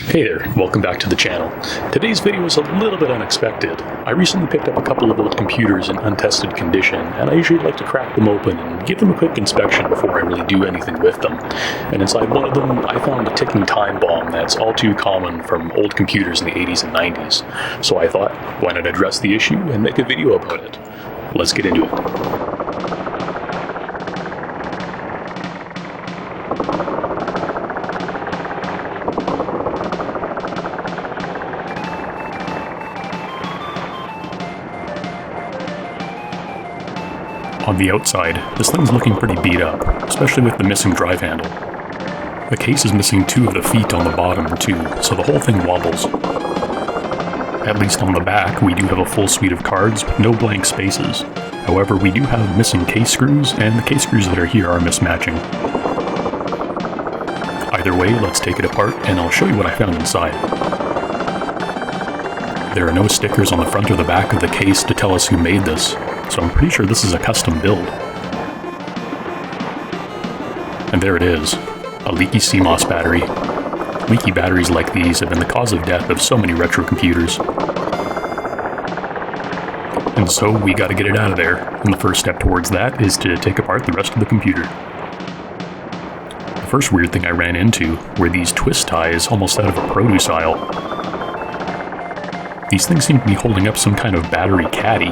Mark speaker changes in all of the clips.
Speaker 1: Hey there, welcome back to the channel. Today's video is a little bit unexpected. I recently picked up a couple of old computers in untested condition, and I usually like to crack them open and give them a quick inspection before I really do anything with them. And inside one of them, I found a ticking time bomb that's all too common from old computers in the 80s and 90s. So I thought, why not address the issue and make a video about it? Let's get into it. On the outside, this thing's looking pretty beat up, especially with the missing drive handle. The case is missing 2 of the feet on the bottom too, so the whole thing wobbles. At least on the back, we do have a full suite of cards with no blank spaces. However, we do have missing case screws, and the case screws that are here are mismatching. Either way, let's take it apart and I'll show you what I found inside. There are no stickers on the front or the back of the case to tell us who made this, so I'm pretty sure this is a custom build. And there it is, a leaky CMOS battery. Leaky batteries like these have been the cause of death of so many retro computers. And so we gotta get it out of there, and the first step towards that is to take apart the rest of the computer. The first weird thing I ran into were these twist ties almost out of a produce aisle. These things seem to be holding up some kind of battery caddy.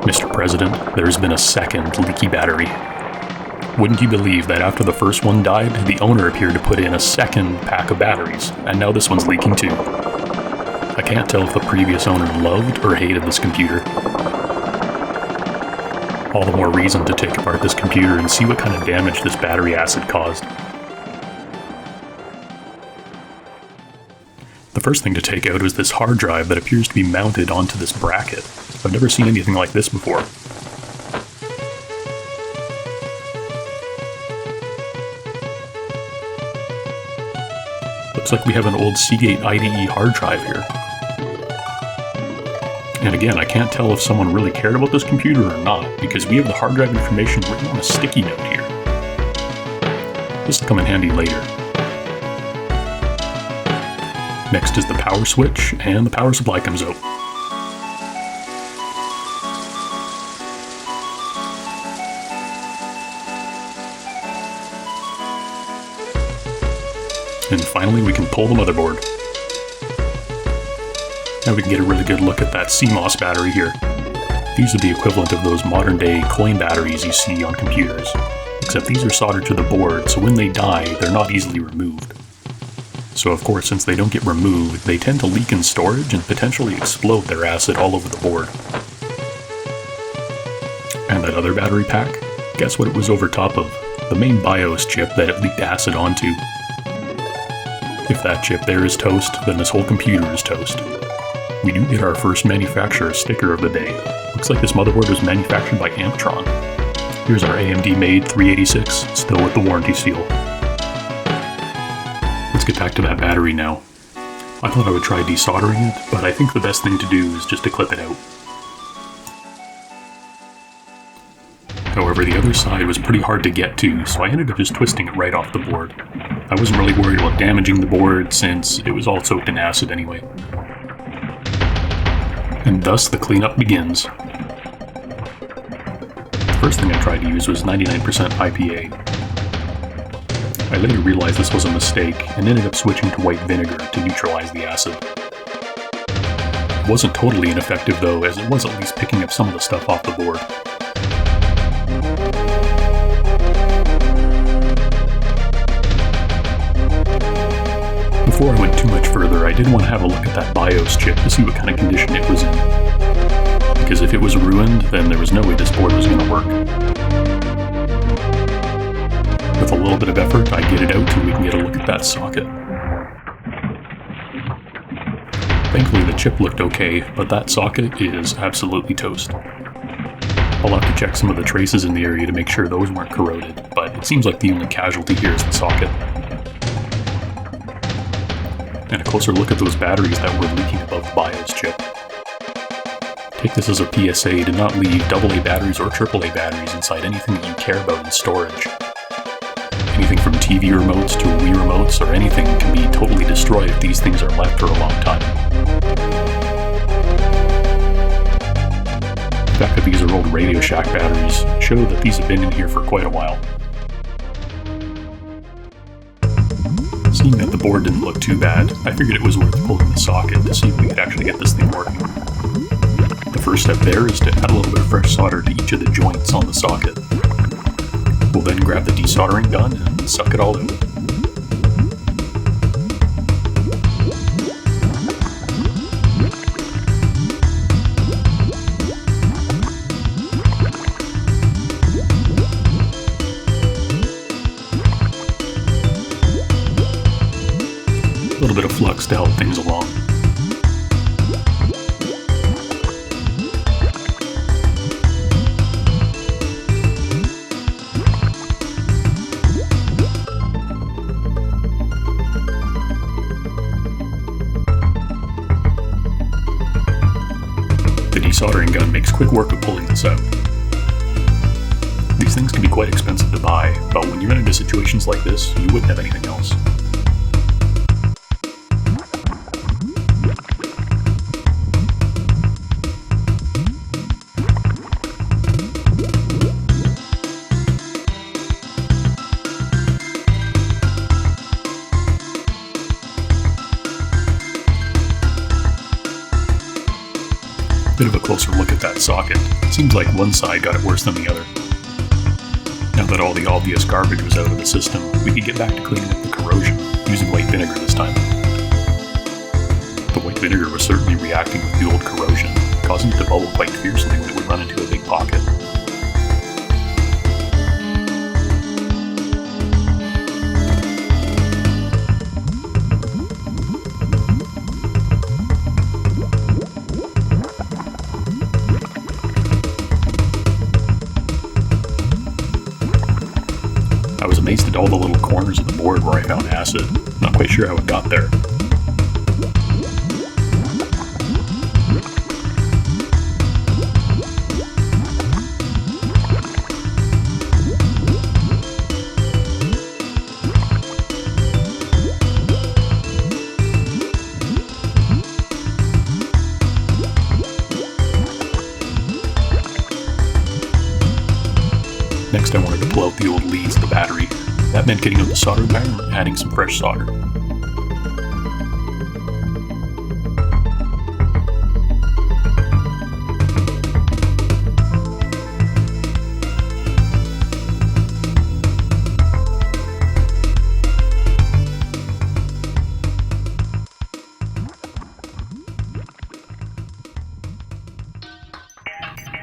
Speaker 1: Mr. President, there's been a second leaky battery. Wouldn't you believe that after the first one died, the owner appeared to put in a second pack of batteries, and now this one's leaking too. I can't tell if the previous owner loved or hated this computer. All the more reason to take apart this computer and see what kind of damage this battery acid caused. The first thing to take out is this hard drive that appears to be mounted onto this bracket. I've never seen anything like this before. Looks like we have an old Seagate IDE hard drive here. And again, I can't tell if someone really cared about this computer or not, because we have the hard drive information written on a sticky note here. This will come in handy later. Next is the power switch, and the power supply comes out. And finally, we can pull the motherboard. Now we can get a really good look at that CMOS battery here. These are the equivalent of those modern day coin batteries you see on computers, except these are soldered to the board, so when they die, they're not easily removed. So of course, since they don't get removed, they tend to leak in storage and potentially explode their acid all over the board. And that other battery pack? Guess what it was over top of? The main BIOS chip that it leaked acid onto. If that chip there is toast, then this whole computer is toast. We do get our first manufacturer sticker of the day. Looks like this motherboard was manufactured by Amptron. Here's our AMD-made 386, still with the warranty seal. Let's get back to that battery now. I thought I would try desoldering it, but I think the best thing to do is just to clip it out. However, the other side was pretty hard to get to, so I ended up just twisting it right off the board. I wasn't really worried about damaging the board since it was all soaked in acid anyway. And thus the cleanup begins. The first thing I tried to use was 99% IPA. I later realized this was a mistake and ended up switching to white vinegar to neutralize the acid. It wasn't totally ineffective though, as it was at least picking up some of the stuff off the board. Before I went too much further, I did want to have a look at that BIOS chip to see what kind of condition it was in. Because if it was ruined, then there was no way this board was going to work. With a little bit of effort, I get it out and we can get a look at that socket. Thankfully the chip looked okay, but that socket is absolutely toast. I'll have to check some of the traces in the area to make sure those weren't corroded, but it seems like the only casualty here is the socket. And a closer look at those batteries that were leaking above the BIOS chip. Take this as a PSA to not leave AA batteries or AAA batteries inside anything that you care about in storage. Anything from TV remotes to Wii remotes or anything can be totally destroyed if these things are left for a long time. The fact that these are old Radio Shack batteries show that these have been in here for quite a while. Seeing that the board didn't look too bad, I figured it was worth pulling the socket to see if we could actually get this thing working. The first step there is to add a little bit of fresh solder to each of the joints on the socket. We'll then grab the desoldering gun and suck it all out. A little bit of flux to help things along. The desoldering gun makes quick work of pulling this out. These things can be quite expensive to buy, but when you run into situations like this, you wouldn't have anything else. Bit of a closer look at that socket. Seems like one side got it worse than the other. Now that all the obvious garbage was out of the system, we could get back to cleaning up the corrosion, using white vinegar this time. The white vinegar was certainly reacting with the old corrosion, causing it to bubble quite fiercely when it would run into a big pocket. I was amazed at all the little corners of the board where I found acid. Not quite sure how it got there. Next, I wanted to pull out the old leads of the battery. That meant getting out the soldering iron and adding some fresh solder.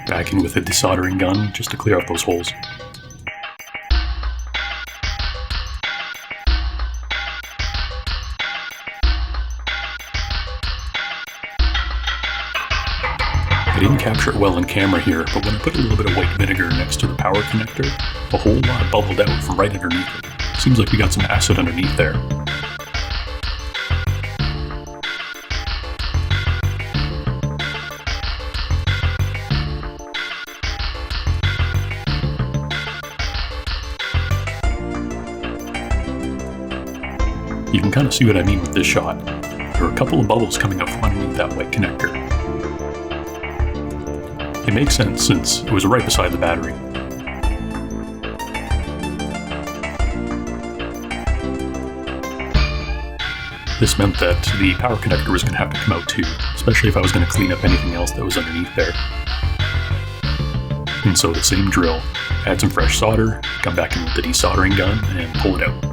Speaker 1: Back in with the desoldering gun just to clear out those holes. I didn't capture it well on camera here, but when I put a little bit of white vinegar next to the power connector, a whole lot bubbled out from right underneath it. Seems like we got some acid underneath there. You can kind of see what I mean with this shot. There are a couple of bubbles coming up from underneath that white connector. It makes sense since it was right beside the battery. This meant that the power connector was going to have to come out too, especially if I was going to clean up anything else that was underneath there. And so the same drill, add some fresh solder, come back in with the desoldering gun, and pull it out.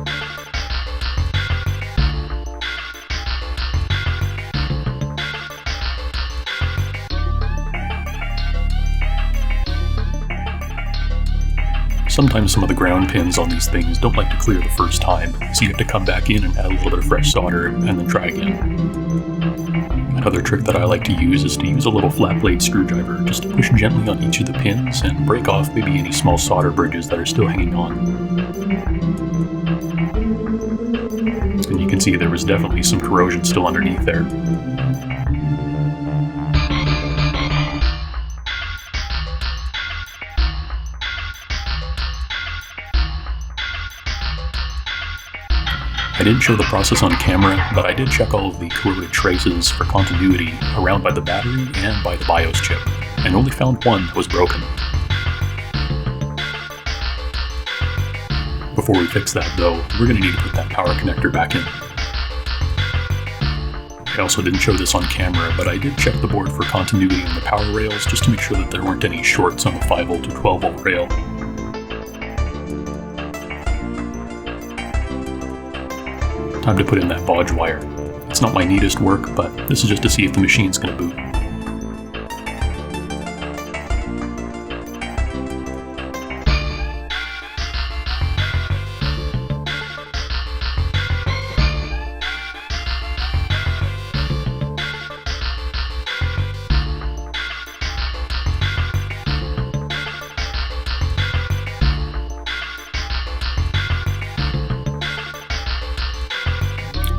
Speaker 1: Sometimes some of the ground pins on these things don't like to clear the first time, so you have to come back in and add a little bit of fresh solder and then try again. Another trick that I like to use is to use a little flat blade screwdriver just to push gently on each of the pins and break off maybe any small solder bridges that are still hanging on. And you can see there was definitely some corrosion still underneath there. I didn't show the process on camera, but I did check all of the corroded traces for continuity around by the battery and by the BIOS chip, and only found one that was broken. Before we fix that though, we're going to need to put that power connector back in. I also didn't show this on camera, but I did check the board for continuity on the power rails just to make sure that there weren't any shorts on the 5V to 12V rail. Time to put in that bodge wire. It's not my neatest work, but this is just to see if the machine's going to boot.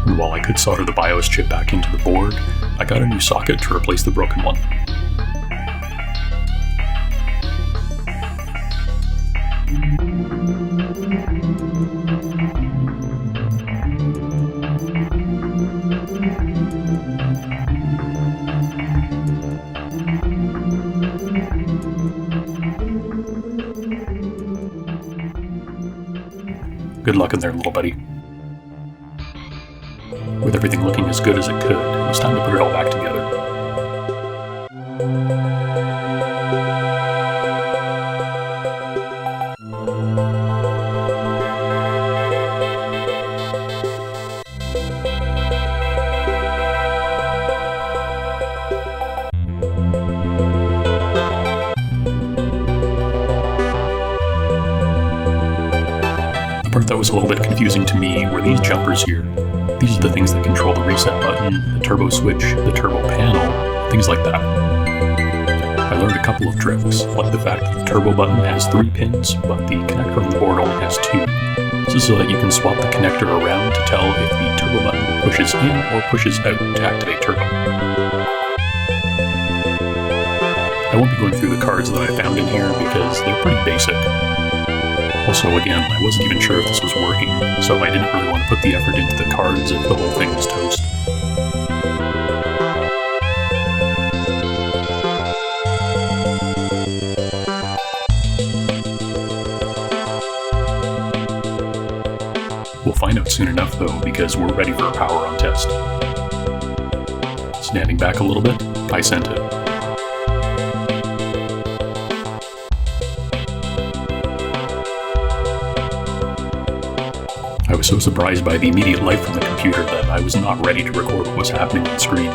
Speaker 1: And while I could solder the BIOS chip back into the board, I got a new socket to replace the broken one. Good luck in there, little buddy. With everything looking as good as it could, it was time to put it all back together. The part that was a little bit confusing to me were these jumpers here. These are the things that control the reset button, the turbo switch, the turbo panel, things like that. I learned a couple of tricks, like the fact that the turbo button has 3 pins, but the connector on the board only has 2. This is so that you can swap the connector around to tell if the turbo button pushes in or pushes out to activate turbo. I won't be going through the cards that I found in here because they're pretty basic. Also, again, I wasn't even sure if this was working, so I didn't really want to put the effort into the cards if the whole thing was toast. We'll find out soon enough though, because we're ready for a power on test. Standing back a little bit, I sent it. I was so surprised by the immediate light from the computer that I was not ready to record what was happening on the screen.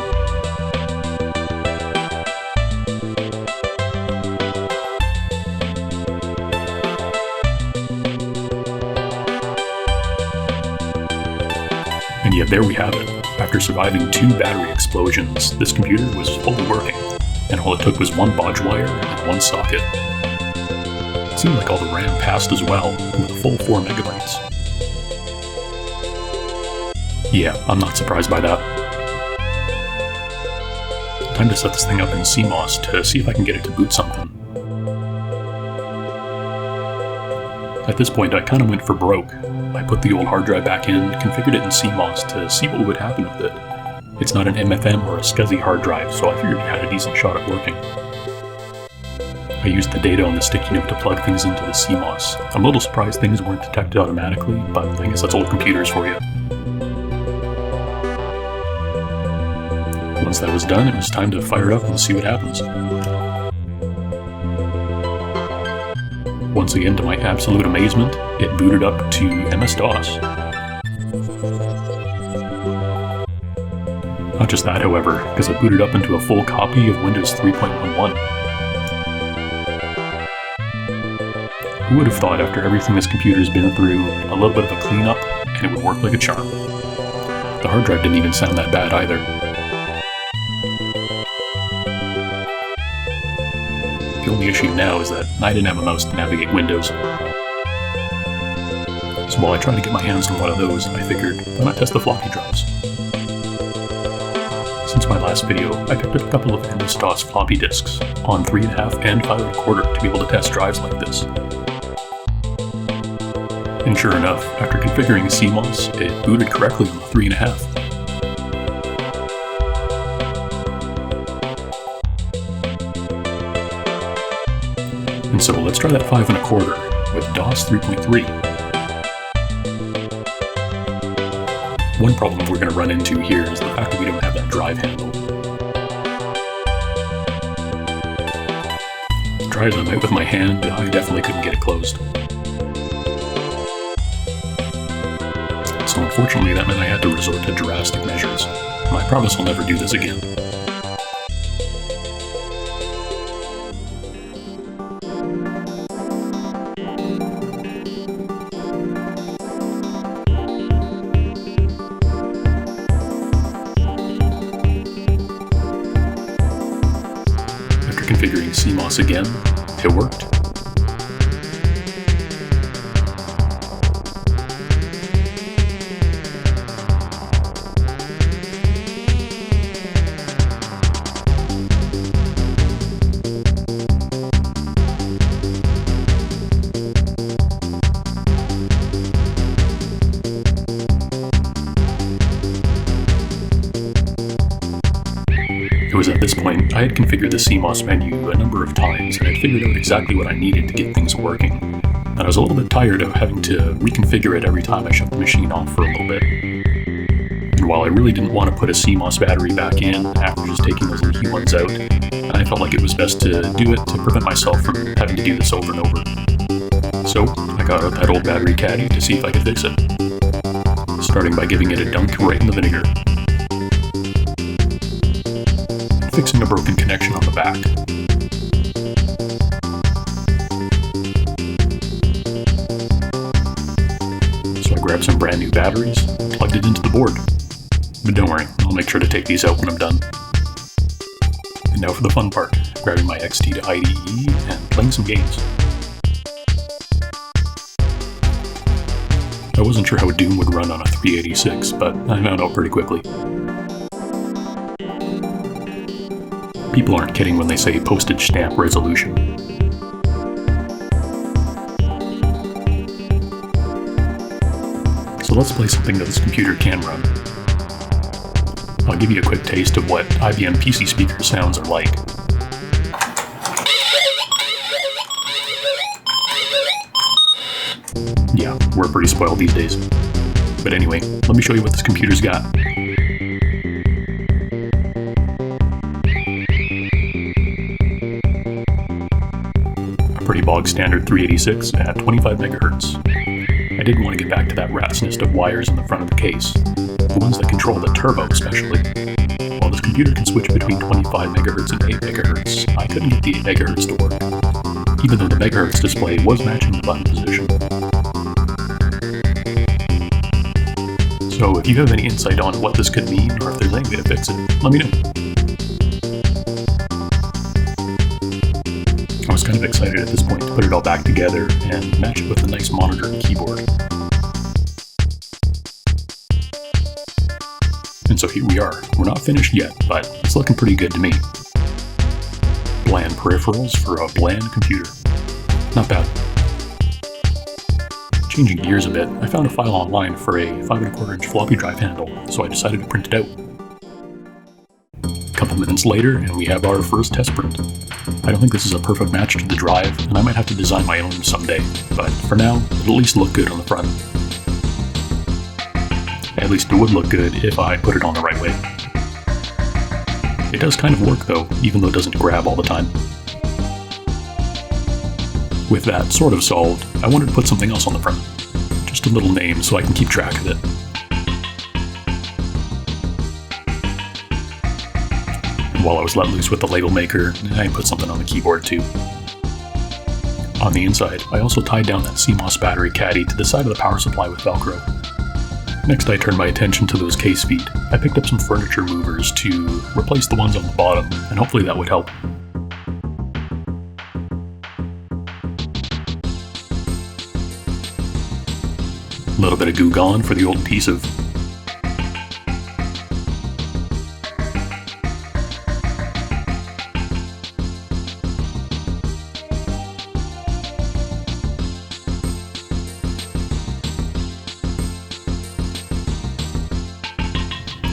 Speaker 1: And yet there we have it. After surviving 2 battery explosions, this computer was fully working, and all it took was 1 bodge wire and 1 socket. It seemed like all the RAM passed as well, with a full 4 megabytes. Yeah, I'm not surprised by that. Time to set this thing up in CMOS to see if I can get it to boot something. At this point, I kind of went for broke. I put the old hard drive back in, configured it in CMOS to see what would happen with it. It's not an MFM or a SCSI hard drive, so I figured it had a decent shot at working. I used the data on the sticky note to plug things into the CMOS. I'm a little surprised things weren't detected automatically, but I guess that's old computers for you. Once that was done, it was time to fire it up and see what happens. Once again, to my absolute amazement, it booted up to MS-DOS. Not just that, however, because it booted up into a full copy of Windows 3.11. Who would have thought after everything this computer's been through, a little bit of a cleanup, and it would work like a charm. The hard drive didn't even sound that bad either. The only issue now is that I didn't have a mouse to navigate Windows. So while I tried to get my hands on one of those, I figured, why not test the floppy drives? Since my last video, I picked up a couple of MS-DOS floppy disks on 3.5 and 5.25 to be able to test drives like this. And sure enough, after configuring CMOS, it booted correctly on the 3.5. And so let's try that 5.25 with DOS 3.3. One problem we're going to run into here is the fact that we don't have that drive handle. Try it out with my hand, I definitely couldn't get it closed. So unfortunately that meant I had to resort to drastic measures. I promise I'll never do this again. After configuring CMOS again, it worked. It was at this point I had configured the CMOS menu a number of times and had figured out exactly what I needed to get things working. And I was a little bit tired of having to reconfigure it every time I shut the machine off for a little bit. And while I really didn't want to put a CMOS battery back in after just taking those leaky ones out, I felt like it was best to do it to prevent myself from having to do this over and over. So I got out that old battery caddy to see if I could fix it, starting by giving it a dunk right in the vinegar. Fixing a broken connection on the back. So I grabbed some brand new batteries, plugged it into the board. But don't worry, I'll make sure to take these out when I'm done. And now for the fun part, grabbing my XT to IDE and playing some games. I wasn't sure how Doom would run on a 386, but I found out pretty quickly. People aren't kidding when they say postage stamp resolution. So let's play something that this computer can run. I'll give you a quick taste of what IBM PC speaker sounds are like. Yeah, we're pretty spoiled these days. But anyway, let me show you what this computer's got. Pretty bog standard 386 at 25 megahertz. I did want to get back to that rat's nest of wires in the front of the case, the ones that control the turbo especially. While this computer can switch between 25 megahertz and 8 megahertz, I couldn't get the 8 megahertz to work, even though the megahertz display was matching the button position. So if you have any insight on what this could mean, or if there's any way to fix it, let me know. I was kind of excited at this point to put it all back together and match it with a nice monitor and keyboard. And so here we are. We're not finished yet, but it's looking pretty good to me. Bland peripherals for a bland computer. Not bad. Changing gears a bit, I found a file online for a 5.25 inch floppy drive handle, so I decided to print it out. A couple minutes later, and we have our first test print. I don't think this is a perfect match to the drive, and I might have to design my own someday, but for now, it'll at least look good on the front. At least it would look good if I put it on the right way. It does kind of work though, even though it doesn't grab all the time. With that sort of solved, I wanted to put something else on the front. Just a little name so I can keep track of it. While I was let loose with the label maker, I put something on the keyboard too. On the inside, I also tied down that CMOS battery caddy to the side of the power supply with Velcro. Next, I turned my attention to those case feet. I picked up some furniture movers to replace the ones on the bottom, and hopefully that would help. A little bit of goo gone for the old adhesive.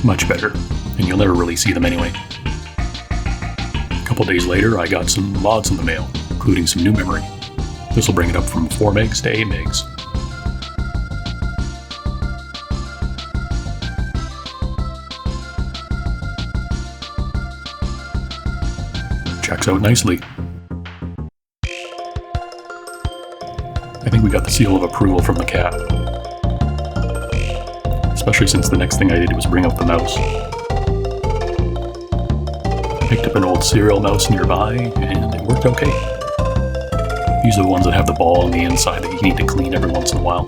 Speaker 1: Much better, and you'll never really see them anyway. A couple days later, I got some mods in the mail, including some new memory. This will bring it up from 4 megs to 8 megs. Checks out nicely. I think we got the seal of approval from the cat. Especially since the next thing I did was bring up the mouse. I picked up an old cereal mouse nearby, and it worked okay. These are the ones that have the ball on the inside that you need to clean every once in a while.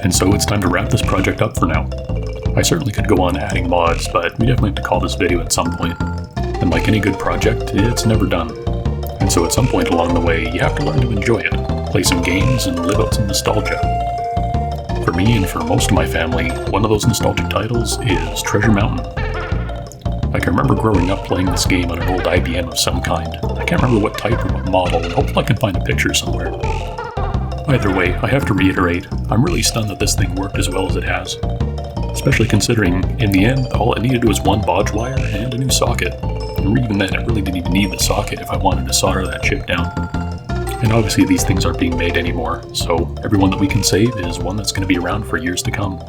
Speaker 1: And so it's time to wrap this project up for now. I certainly could go on adding mods, but we definitely have to call this video at some point. And like any good project, it's never done. And so at some point along the way, you have to learn to enjoy it, play some games, and live out some nostalgia. For me and for most of my family, one of those nostalgic titles is Treasure Mountain. I can remember growing up playing this game on an old IBM of some kind. I can't remember what type or what model, and hopefully I can find a picture somewhere. Either way, I have to reiterate, I'm really stunned that this thing worked as well as it has. Especially considering, in the end, all it needed was one bodge wire and a new socket. And even then, it really didn't even need the socket if I wanted to solder that chip down. And obviously these things aren't being made anymore, so every one that we can save is one that's going to be around for years to come.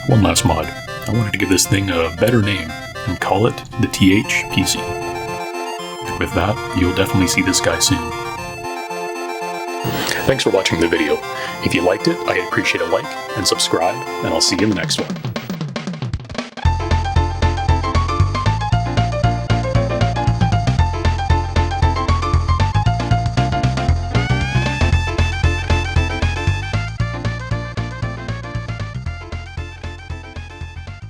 Speaker 1: One last mod. I wanted to give this thing a better name and call it the TH-PC. With that, you'll definitely see this guy soon. Thanks for watching the video. If you liked it, I'd appreciate a like and subscribe, and I'll see you in the next one.